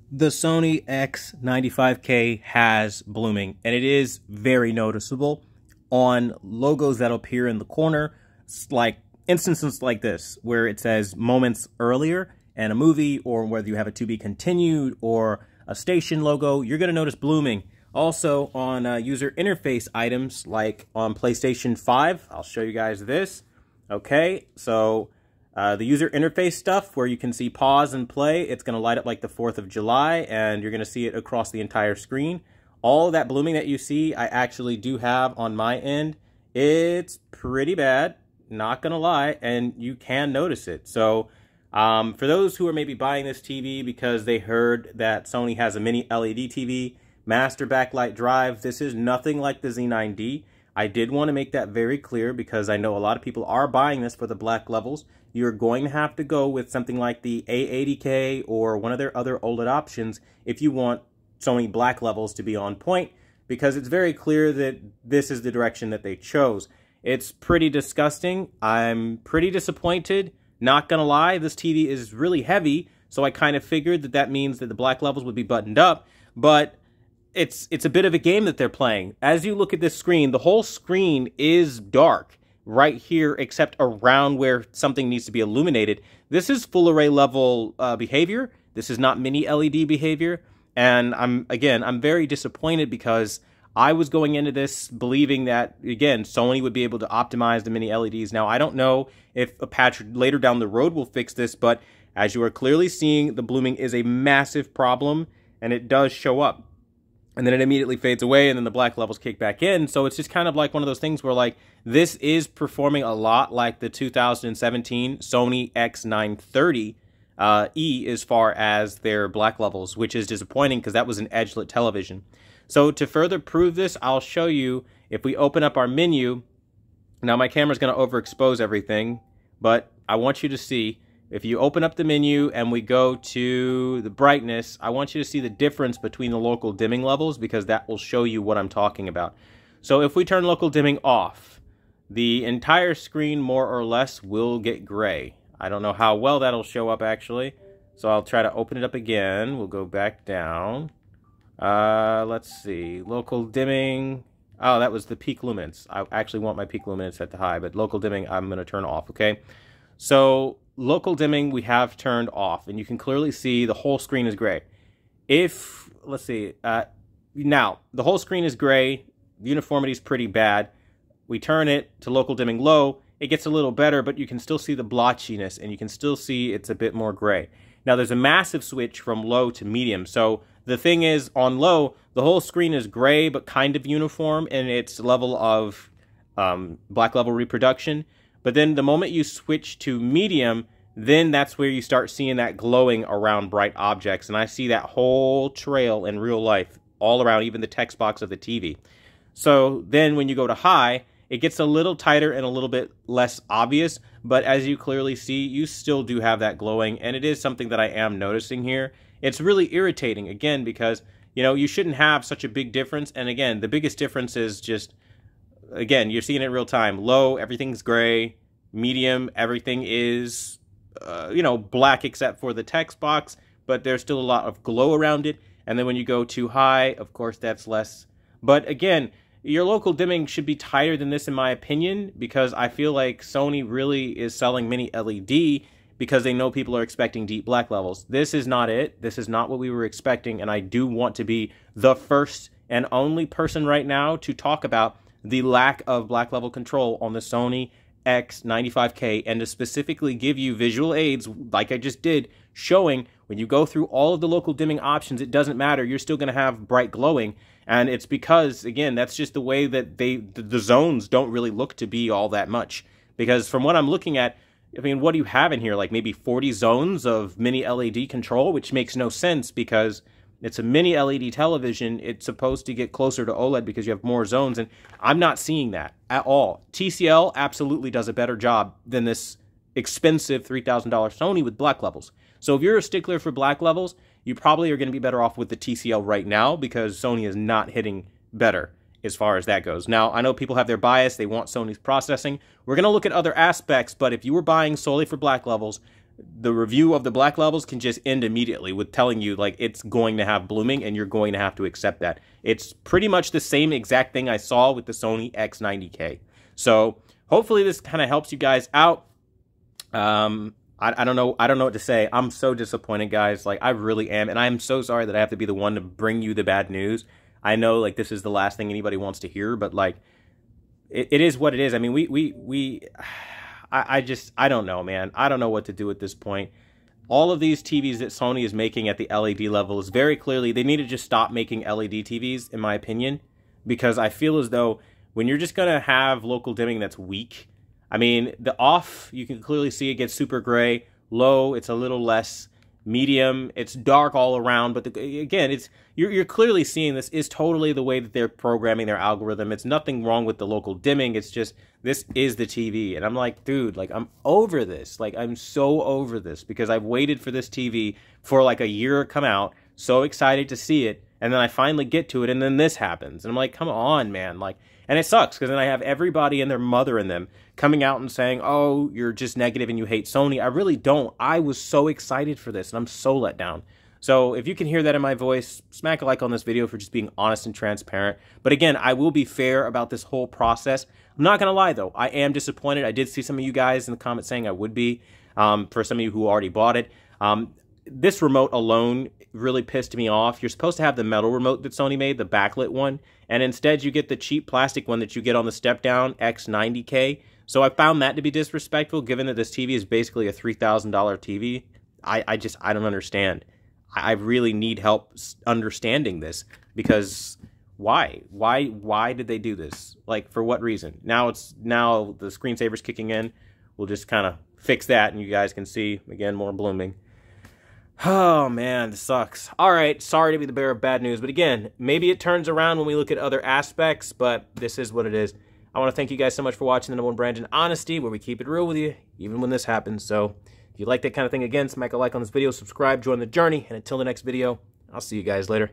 The Sony X95K has blooming, and it is very noticeable on logos that appear in the corner, like instances like this, where it says moments earlier and a movie, or whether you have a to be continued or a station logo, you're going to notice blooming. Also on user interface items, like on PlayStation 5, I'll show you guys this. Okay, so the user interface stuff where you can see pause and play, it's going to light up like the 4th of July, and you're going to see it across the entire screen. All that blooming that you see, I actually do have on my end. It's pretty bad, not going to lie, and you can notice it. So for those who are maybe buying this TV because they heard that Sony has a mini LED TV, master backlight drive, this is nothing like the Z9D. I did want to make that very clear because I know a lot of people are buying this for the black levels. You're going to have to go with something like the A80K or one of their other OLED options if you want Sony black levels to be on point, because it's very clear that this is the direction that they chose. It's pretty disgusting. I'm pretty disappointed. Not gonna lie, this TV is really heavy, so I kind of figured that that means that the black levels would be buttoned up, but it's a bit of a game that they're playing. As you look at this screen, the whole screen is dark right here, except around where something needs to be illuminated. This is full array level behavior. This is not mini LED behavior. And I'm very disappointed because I was going into this believing that, again, Sony would be able to optimize the mini LEDs. Now, I don't know if a patch later down the road will fix this, but as you are clearly seeing, the blooming is a massive problem, and it does show up. And then it immediately fades away, and then the black levels kick back in. So it's just kind of like one of those things where, like, this is performing a lot like the 2017 Sony X930 E as far as their black levels, which is disappointing because that was an edge-lit television. So to further prove this, I'll show you if we open up our menu. Now my camera's going to overexpose everything, but I want you to see. If you open up the menu and we go to the brightness, I want you to see the difference between the local dimming levels, because that will show you what I'm talking about. So if we turn local dimming off, the entire screen more or less will get gray. I don't know how well that'll show up actually. So I'll try to open it up again. We'll go back down. Let's see. Local dimming. Oh, that was the peak luminance. I actually want my peak luminance set to high, but local dimming I'm going to turn off, okay? So local dimming we have turned off, and you can clearly see the whole screen is gray. If, let's see, now the whole screen is gray, the uniformity is pretty bad. We turn it to local dimming low, it gets a little better, but you can still see the blotchiness, and you can still see it's a bit more gray. Now there's a massive switch from low to medium, so the thing is, on low, the whole screen is gray, but kind of uniform in its level of black level reproduction. But then the moment you switch to medium, then that's where you start seeing that glowing around bright objects. And I see that whole trail in real life, all around, even the text box of the TV. So then when you go to high, it gets a little tighter and a little bit less obvious. But as you clearly see, you still do have that glowing. And it is something that I am noticing here. It's really irritating, again, because, you know, you shouldn't have such a big difference. And again, the biggest difference is just, again, you're seeing it in real time. Low, everything's gray. Medium, everything is, you know, black except for the text box, but there's still a lot of glow around it. And then when you go too high, of course, that's less. But again, your local dimming should be tighter than this, in my opinion, because I feel like Sony really is selling mini LED because they know people are expecting deep black levels. This is not it. This is not what we were expecting, and I do want to be the first and only person right now to talk about the lack of black level control on the Sony X95K, and to specifically give you visual aids like I just did, showing when you go through all of the local dimming options, it doesn't matter, you're still going to have bright glowing. And it's because, again, that's just the way that the zones don't really look to be all that much. Because from what I'm looking at, I mean, what do you have in here? Like maybe 40 zones of mini LED control, which makes no sense because it's a mini LED television. It's supposed to get closer to OLED because you have more zones, and I'm not seeing that at all. TCL absolutely does a better job than this expensive $3,000 Sony with black levels. So if you're a stickler for black levels, you probably are going to be better off with the TCL right now because Sony is not hitting better as far as that goes. Now, I know people have their bias. They want Sony's processing. We're going to look at other aspects, but if you were buying solely for black levels, the review of the black levels can just end immediately with telling you like it's going to have blooming and you're going to have to accept that. It's pretty much the same exact thing I saw with the Sony X90K. So hopefully this kind of helps you guys out. I don't know what to say. I'm so disappointed, guys. Like, I really am, and I'm so sorry that I have to be the one to bring you the bad news. I know, like, this is the last thing anybody wants to hear, but like, it is what it is. I mean, I don't know, man. I don't know what to do at this point. All of these TVs that Sony is making at the LED level is very clearly, they need to just stop making LED TVs, in my opinion, because I feel as though when you're just going to have local dimming that's weak, I mean, the off, you can clearly see it gets super gray. Low, it's a little less. Medium, it's dark all around. But again, it's you're clearly seeing this is totally the way that they're programming their algorithm. It's nothing wrong with the local dimming. It's just, this is the TV. And I'm like, dude, like, I'm over this. Like, I'm so over this because I've waited for this TV for like a year to come out. So excited to see it. And then I finally get to it, and then this happens. And I'm like, come on, man. Like, and it sucks, because then I have everybody and their mother in them coming out and saying, oh, you're just negative and you hate Sony. I really don't. I was so excited for this, and I'm so let down. So if you can hear that in my voice, smack a like on this video for just being honest and transparent. But again, I will be fair about this whole process. I'm not going to lie, though. I am disappointed. I did see some of you guys in the comments saying I would be, for some of you who already bought it. This remote alone really pissed me off. You're supposed to have the metal remote that Sony made, the backlit one, and instead you get the cheap plastic one that you get on the step-down X90K. So I found that to be disrespectful, given that this TV is basically a $3,000 TV. I don't understand. I really need help understanding this, because why? Why did they do this? Like, for what reason? Now the screensaver's kicking in. We'll just kind of fix that, and you guys can see, again, more blooming. Oh, man, this sucks. All right, sorry to be the bearer of bad news, but again, maybe it turns around when we look at other aspects, but this is what it is. I want to thank you guys so much for watching the #1 brand in honesty, where we keep it real with you, even when this happens. So if you like that kind of thing, again, smack a like on this video, subscribe, join the journey, and until the next video, I'll see you guys later.